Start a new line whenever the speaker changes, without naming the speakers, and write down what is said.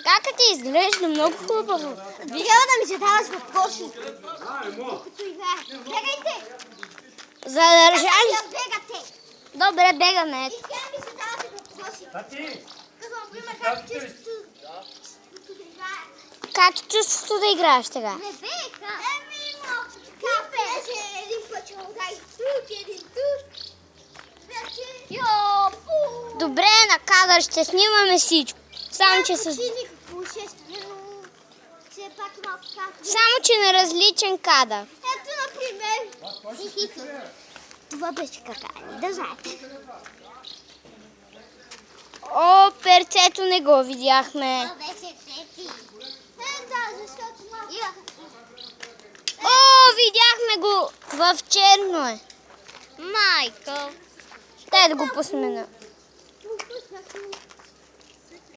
Как ти изглежда? Много хубаво.
Викала да ми се даваш в коши. Като играе. Бегайте!
Задържали?
Бегате!
Добре, бегаме.
Искам ми се даваш в коши.
Тати!
Като, например, как чувството да играе.
Как е чувството да играеш сега?
Не бега. Капе. Един път ще му дай тук, един тук. Вече.
Добре, на кадър ще снимаме всичко. Само, че
Никакво съществено. Все пак малко капе.
Само, че на различен кадър.
Ето, например. Това беше какая. Да знаете.
О, перцето не го видяхме.
Това беше трети. Да, защото малко.
О, видяхме го. В черно е.
Майкъл.
Дай да го пуснем на...
Пуснах.